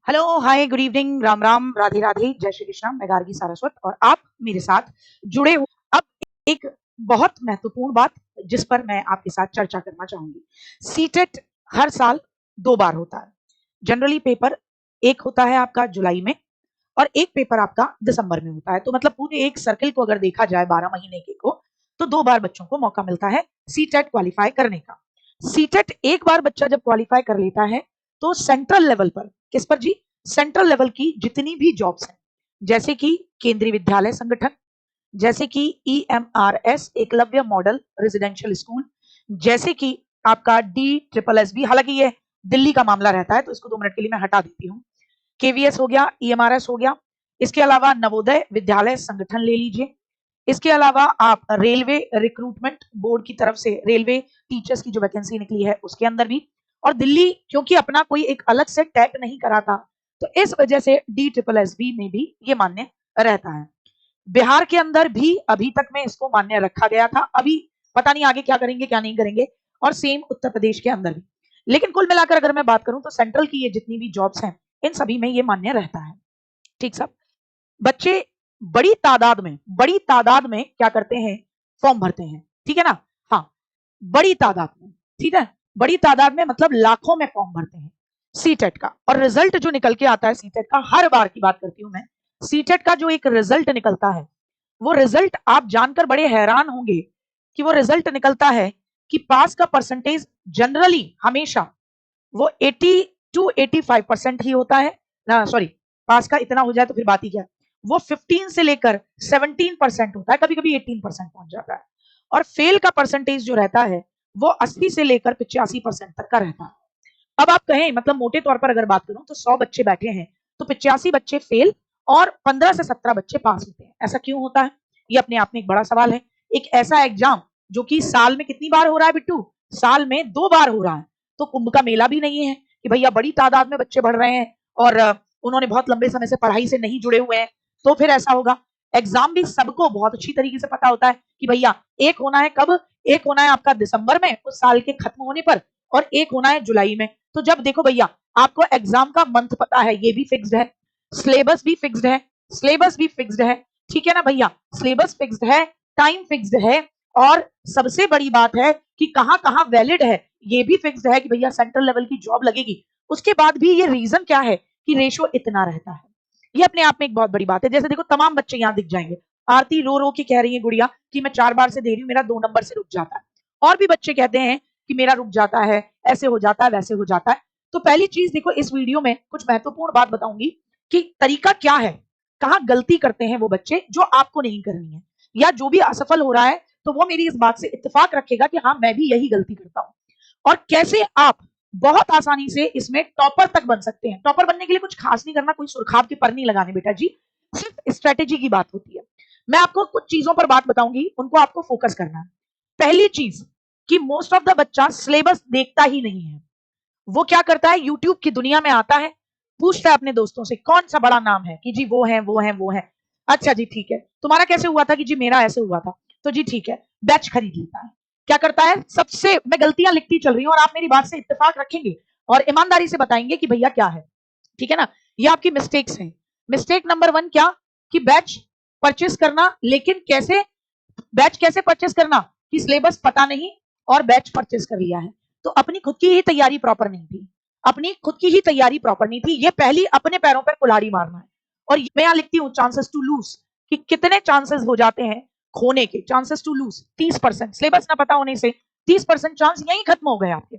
Hello, हाय, good evening, Ram Ram, Radhe Radhe, जय श्री कृष्ण। मैं गार्गी सारस्वत और आप मेरे साथ जुड़े हुए। अब एक बहुत महत्वपूर्ण बात जिस पर मैं आपके साथ चर्चा करना चाहूंगी। सीटेट हर साल 2 बार होता है। जनरली पेपर एक होता है आपका जुलाई में और एक पेपर आपका दिसंबर में होता है। तो मतलब पूरे एक सर्किल को अगर देखा जाए 12 महीने के को, तो 2 बार बच्चों को मौका मिलता है सीटेट क्वालिफाई करने का। सीटेट एक बार बच्चा जब क्वालिफाई कर लेता है तो सेंट्रल लेवल पर, किस पर जी? सेंट्रल लेवल की जितनी भी जॉब्स हैं, जैसे कि केंद्रीय विद्यालय संगठन, जैसे कि EMRS Eklavya model residential school, जैसे कि आपका DSSB, हालांकि ये दिल्ली का मामला रहता है तो इसको 2 मिनट के लिए मैं हटा देती हूँ। KVS हो गया, EMRS हो गया। इसके अलावा नवोदय विद्यालय संगठन ले लीजिए। इसके अलावा आप रेलवे रिक्रूटमेंट बोर्ड की तरफ से रेलवे टीचर्स की जो वैकेंसी निकली है उसके अंदर भी, और दिल्ली क्योंकि अपना कोई एक अलग से टैग नहीं करा था तो इस वजह से DSSB में भी ये मान्य रहता है। बिहार के अंदर भी अभी तक में इसको मान्य रखा गया था, अभी पता नहीं आगे क्या करेंगे क्या नहीं करेंगे, और सेम उत्तर प्रदेश के अंदर भी। लेकिन कुल मिलाकर अगर मैं बात करूं तो सेंट्रल की ये जितनी भी जॉब्स हैं इन सभी में ये मान्य रहता है। ठीक सब बच्चे बड़ी तादाद में क्या करते हैं? फॉर्म भरते हैं, ठीक है ना? हाँ, बड़ी तादाद में, ठीक है, बड़ी तादाद में मतलब लाखों में फॉर्म भरते हैं सीटेट का। और रिजल्ट जो निकल के आता है सीटेट का, हर बार की बात करती हूं मैं, सीटेट का जो एक रिजल्ट निकलता है वो रिजल्ट आप जानकर बड़े हैरान होंगे कि वो रिजल्ट निकलता है कि पास का परसेंटेज जनरली हमेशा वो 80 to 85% ही होता है ना। सॉरी, पास का इतना हो जाए तो फिर बात ही क्या है। वो 15 से लेकर 17% होता है, कभी कभी 18% पहुंच जाता है। और फेल का परसेंटेज जो रहता है वो 80 से लेकर 85% तक का रहता है। अब आप कहें, मतलब मोटे तौर पर अगर बात करूं तो 100 बच्चे बैठे हैं तो 85 बच्चे फेल और 15 से 17 बच्चे पास होते हैं। ऐसा क्यों होता है? ये अपने आप में एक बड़ा सवाल है। एक ऐसा एग्जाम जो कि साल में कितनी बार हो रहा है बिट्टू? साल में 2 बार हो रहा है। तो कुंभ का मेला भी नहीं है कि भैया बड़ी तादाद में बच्चे बढ़ रहे हैं और उन्होंने बहुत लंबे समय से पढ़ाई से नहीं जुड़े हुए हैं तो फिर ऐसा होगा। एग्जाम भी सबको बहुत अच्छी तरीके से पता होता है कि भैया एक होना है कब? एक होना है आपका दिसंबर में उस साल के खत्म होने पर, और एक होना है जुलाई में। तो जब देखो भैया, आपको एग्जाम का मंथ पता है, ये भी फिक्स्ड है, सिलेबस भी फिक्स्ड है, सिलेबस भी फिक्स्ड है, ठीक है ना भैया? सिलेबस फिक्स्ड है, टाइम फिक्स्ड है, और सबसे बड़ी बात है कि कहां कहां वैलिड है ये भी फिक्स्ड है कि भैया सेंट्रल लेवल की जॉब लगेगी। उसके बाद भी ये रीजन क्या है कि रेशो इतना रहता है। ये अपने आप में एक बहुत बड़ी बात है। जैसे देखो, तमाम बच्चे यहाँ दिख जाएंगे। आरती रो रो के कह रही है गुड़िया कि मैं 4 बार से दे रही हूँ, मेरा 2 नंबर से रुक जाता है। और भी बच्चे कहते हैं कि मेरा रुक जाता है, ऐसे हो जाता है, वैसे हो जाता है। तो पहली चीज देखो, इस वीडियो में कुछ महत्वपूर्ण बात बताऊंगी कि तरीका क्या है, कहाँ गलती करते हैं वो बच्चे जो आपको नहीं करनी है, या जो भी असफल हो रहा है तो वो मेरी इस बात से इत्तेफाक रखेगा कि हाँ मैं भी यही गलती करता हूं, और कैसे आप बहुत आसानी से इसमें टॉपर तक बन सकते हैं। टॉपर बनने के लिए कुछ खास नहीं करना, कोई सुरखाब की पर नहीं लगाने बेटा जी, सिर्फ स्ट्रेटेजी की बात होती है। मैं आपको कुछ चीजों पर बात बताऊंगी, उनको आपको फोकस करना है। पहली चीज कि मोस्ट ऑफ द बच्चा सिलेबस देखता ही नहीं है। वो क्या करता है, यूट्यूब की दुनिया में आता है, पूछता है अपने दोस्तों से कौन सा बड़ा नाम है कि जी वो है वो है वो है। अच्छा जी ठीक है, तुम्हारा कैसे हुआ था? कि जी मेरा ऐसे हुआ था। तो जी ठीक है, बैच खरीद लेता है। क्या करता है? सबसे मैं गलतियां लिखती चल रही हूँ और आप मेरी बात से इत्तेफाक रखेंगे और ईमानदारी से बताएंगे कि भैया क्या है, ठीक है ना? ये आपकी मिस्टेक्स हैं। मिस्टेक नंबर 1 क्या? कि बैच परचेस करना, लेकिन कैसे? बैच कैसे परचेस करना कि सिलेबस पता नहीं और बैच परचेस कर लिया है। तो अपनी खुद की ही तैयारी प्रॉपर नहीं थी, अपनी खुद की ही तैयारी प्रॉपर नहीं थी। ये पहली अपने पैरों पर कुल्हाड़ी मारना है। और मैं यहां लिखती हूँ चांसेस टू लूज, कि कितने चांसेस हो जाते हैं खोने के। चांसेस टू लूज 30%, सिलेबस ना पता होने से 30% चांस यही खत्म हो गए आपके।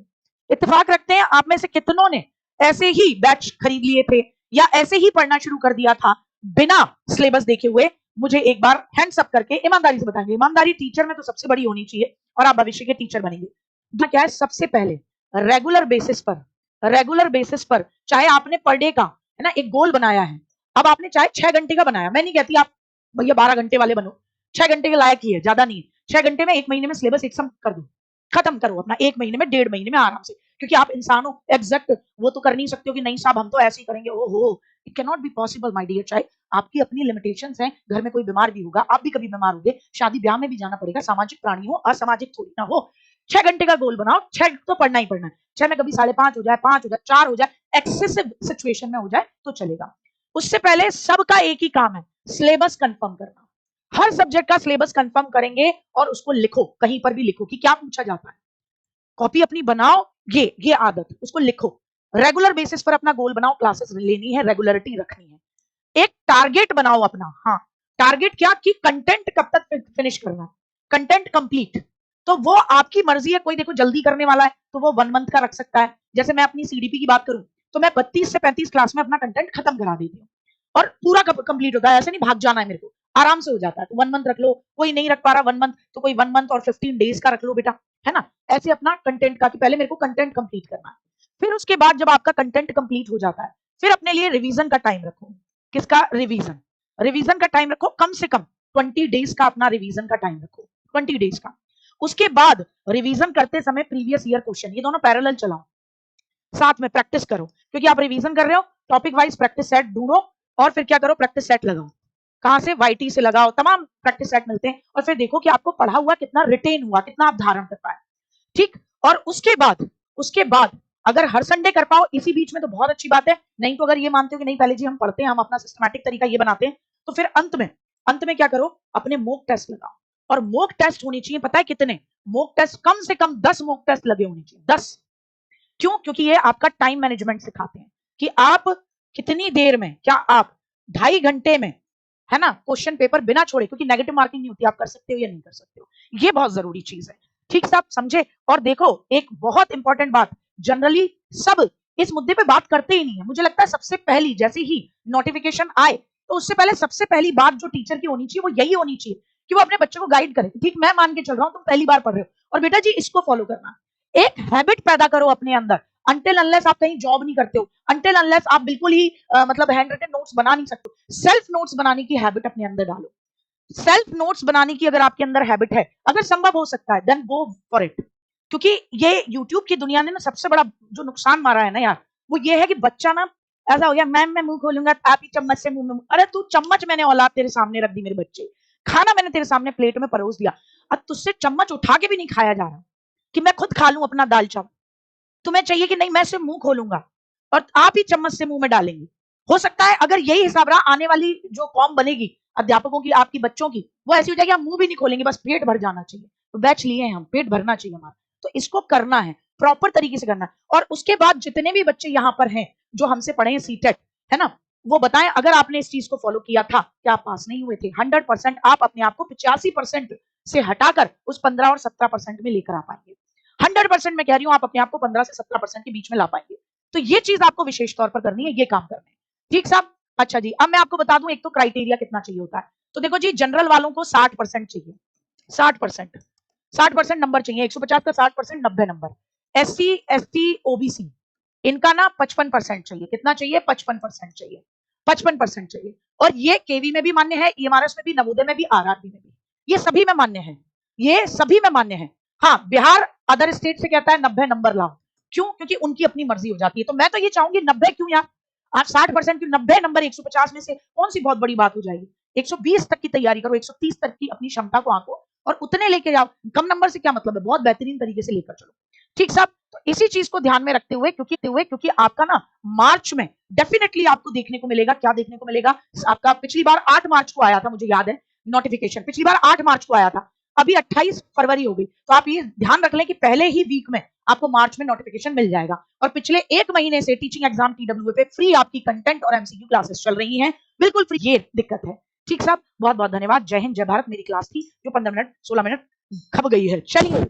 इत्तेफाक रखते हैं आप में से कितनों ने ऐसे ही बैच खरीद लिए थे या ऐसे ही पढ़ना शुरू कर दिया था बिना सिलेबस देखे हुए? मुझे एक बार हैंड्स अप करके ईमानदारी से बताएंगे। ईमानदारी टीचर में तो सबसे बड़ी होनी चाहिए और आप भविष्य के टीचर बनेंगे। तो क्या है, सबसे पहले रेगुलर बेसिस पर चाहे आपने पर डे का है ना एक गोल बनाया है, अब आपने चाहे 6 घंटे का बनाया, मैं नहीं कहती आप भैया 12 घंटे वाले बनो, 6 घंटे के लायक ही है, ज्यादा नहीं है। 6 घंटे में 1 महीने में सिलेबस एकदम कर दो, खत्म करो अपना, 1 महीने में 1.5 महीने में आराम से। क्योंकि आप इंसान हो एग्जैक्ट, वो तो कर नहीं सकते हो कि नहीं साहब हम तो ऐसे ही करेंगे। ओहो, it can not be possible my dear child. आपकी अपनी लिमिटेशंस हैं, घर में कोई बीमार भी होगा, आप भी कभी बीमार होगे, शादी ब्याह में भी जाना पड़ेगा, सामाजिक प्राणी हो, असामाजिक थोड़ी ना हो। 6 घंटे का गोल बनाओ, 6 तो पढ़ना ही पढ़ना है, 6 में कभी 5:30 हो जाए, 5 हो जाए, 4 हो जाए, एक्सेसिव सिचुएशन में हो जाए तो चलेगा। उससे पहले सबका एक ही काम है, सिलेबस कंफर्म करना। हर सब्जेक्ट का सिलेबस कंफर्म करेंगे और उसको लिखो, कहीं पर भी लिखो कि क्या पूछा जाता है, कॉपी अपनी बनाओ, ये आदत, उसको लिखो, रेगुलर बेसिस पर अपना गोल बनाओ, क्लासेस लेनी है, रेगुलरिटी रखनी है, एक टारगेट बनाओ अपना। हाँ, टारगेट क्या कि कंटेंट कब तक फिनिश करना है, कंटेंट कंप्लीट। तो वो आपकी मर्जी है, कोई देखो जल्दी करने वाला है तो वो 1 मंथ का रख सकता है। जैसे मैं अपनी सीडीपी की बात करूं तो मैं 32 से 35 क्लास में अपना कंटेंट खत्म करा देती हूँ और पूरा कंप्लीट होता है। ऐसे नहीं भाग जाना है मेरे को, आराम से हो जाता है। तो 1 मंथ रख लो, कोई नहीं रख पा रहा 1 मंथ तो कोई 1 मंथ और 15 डेज का रख लो बेटा, है ना। ऐसे अपना कंटेंट का कि पहले मेरे को कंटेंट कंप्लीट करना है, फिर उसके बाद जब आपका कंटेंट कंप्लीट हो जाता है फिर अपने लिए रिवीजन का टाइम रखो। किसका रिवीजन, रिवीजन का टाइम रखो, कम से कम 20 डेज का अपना रिवीजन का टाइम रखो, 20 डेज का। उसके बाद रिवीजन करते समय प्रीवियस ईयर क्वेश्चन, ये दोनों पैरेलल चलाओ, साथ में प्रैक्टिस करो, क्योंकि आप रिवीजन कर रहे हो, टॉपिक वाइज प्रैक्टिस सेट ढूंढो और फिर क्या करो, प्रैक्टिस सेट लगाओ। कहां से, वाईटी से लगाओ, तमाम प्रैक्टिस सेट मिलते हैं और फिर देखो कि आपको पढ़ा हुआ कितना रिटेन हुआ, कितना आप धारण कर पाए, ठीक। और उसके बाद अगर हर संडे कर पाओ इसी बीच में तो बहुत अच्छी बात है, नहीं तो अगर ये मानते हो कि नहीं पहले जी हम पढ़ते हैं, हम अपना सिस्टमैटिक तरीका ये बनाते हैं, तो फिर अंत में क्या करो, अपने मॉक टेस्ट लगाओ। और मॉक टेस्ट होनी चाहिए, पता है कितने मॉक टेस्ट, कम से कम 10 मॉक टेस्ट लगे होने चाहिए, 10। क्यों, क्योंकि ये आपका टाइम मैनेजमेंट सिखाते हैं कि आप कितनी देर में, क्या आप 2.5 घंटे में, है ना, क्वेश्चन पेपर बिना छोड़े, क्योंकि नेगेटिव मार्किंग नहीं होती, आप कर सकते हो या नहीं कर सकते हो, ये बहुत जरूरी चीज है, ठीक साहब, समझे। और देखो एक बहुत इंपॉर्टेंट बात, जनरली सब इस मुद्दे पे बात करते ही नहीं है। मुझे लगता है सबसे पहली जैसे ही नोटिफिकेशन आए तो उससे पहले सबसे पहली बात जो टीचर की होनी चाहिए वो यही होनी चाहिए कि वो अपने बच्चों को गाइड करे, ठीक मैं मान के चल रहा हूं तुम पहली बार पढ़ रहे हो और बेटा जी इसको फॉलो करना, एक हैबिट पैदा करो अपने अंदर। अनटिल अनलेस आप कहीं जॉब नहीं करते हो, अनटिल अनलेस आप बिल्कुल ही मतलब हैंड रिटन नोट्स बना नहीं सकते, सेल्फ नोट्स बनाने की हैबिट अपने अंदर डालो। सेल्फ नोट्स बनाने की अगर आपके अंदर हैबिट है, अगर संभव हो सकता है, देन गो फॉर इट। क्योंकि ये यूट्यूब की दुनिया ने ना सबसे बड़ा जो नुकसान मारा है ना यार, वो ये है कि बच्चा ना ऐसा हो गया, मैम मैं मुंह खोलूंगा आप ही चम्मच से मुंह में, अरे तू चम्मच मैंने औलाद तेरे सामने रख दी, मेरे बच्चे खाना मैंने तेरे सामने प्लेट में परोस दिया, अब तुझसे चम्मच उठा के भी नहीं खाया जा रहा कि मैं खुद खा लूं अपना दाल चावल, तुम्हें चाहिए कि नहीं मैं सिर्फ मुंह खोलूंगा और आप ही चम्मच से मुंह में डालेंगे। हो सकता है अगर यही हिसाब रहा, आने वाली जो कॉम बनेगी अध्यापकों की, आपकी बच्चों की, वो ऐसी हो जाएगी हम मुंह भी नहीं खोलेंगे, बस पेट भर जाना चाहिए। तो बैच लिए हैं हम, पेट भरना चाहिए हमारा, तो इसको करना है, प्रॉपर तरीके से करना है। और उसके बाद जितने भी बच्चे यहाँ पर हैं जो हमसे पढ़े हैं सीटेट, है ना, वो बताएं अगर आपने इस चीज को फॉलो किया था क्या आप पास नहीं हुए थे। 100% आप अपने आप को 85% से हटाकर उस 15 और 17% में लेकर आ पाएंगे। 100% मैं कह रही हूँ आप अपने आप को 15 से 17% के बीच में ला पाएंगे। तो ये चीज आपको विशेष तौर पर करनी है, ये काम करना है, ठीक साहब। अच्छा जी, अब मैं आपको बता दूं एक तो क्राइटेरिया कितना चाहिए होता है। तो देखो जी, जनरल वालों को 60% चाहिए, 60% नंबर चाहिए, 150 का 60% 90 नंबर। SC ST OBC इनका ना 55% चाहिए, कितना चाहिए, 55% चाहिए, 55% चाहिए। और ये केवी में भी मान्य है, EMRS में भी, नवोदय में भी, RRB में भी, ये सभी में मान्य है, ये सभी में मान्य है। हाँ, बिहार अदर स्टेट से कहता है 90 नंबर लाओ, क्यों, क्योंकि उनकी अपनी मर्जी हो जाती है। तो मैं तो ये चाहूंगी 90 क्यों यार, आप 60% की 90 नंबर 150 में से कौन सी बहुत बड़ी बात हो जाएगी। 120 तक की तैयारी करो, 130 तक की अपनी क्षमता को आंको और उतने लेके जाओ। कम नंबर से क्या मतलब है, बहुत बेहतरीन तरीके से लेकर चलो, ठीक साहब। तो इसी चीज को ध्यान में रखते हुए क्योंकि आपका ना मार्च में डेफिनेटली आपको देखने को मिलेगा, क्या देखने को मिलेगा, आपका पिछली बार 8 मार्च को आया था, मुझे याद है नोटिफिकेशन, पिछली बार 8 मार्च को आया था, अभी 28 फरवरी हो गई। तो आप ये ध्यान रख लें कि पहले ही वीक में आपको मार्च में नोटिफिकेशन मिल जाएगा। और पिछले 1 महीने से टीचिंग एग्जाम TWA पे फ्री आपकी कंटेंट और MCQ क्लासेस चल रही हैं, बिल्कुल फ्री, ये दिक्कत है, ठीक साहब। बहुत बहुत धन्यवाद, जय हिंद जय भारत। मेरी क्लास थी जो 15 मिनट 16 मिनट खप गई है, चलिए बाय।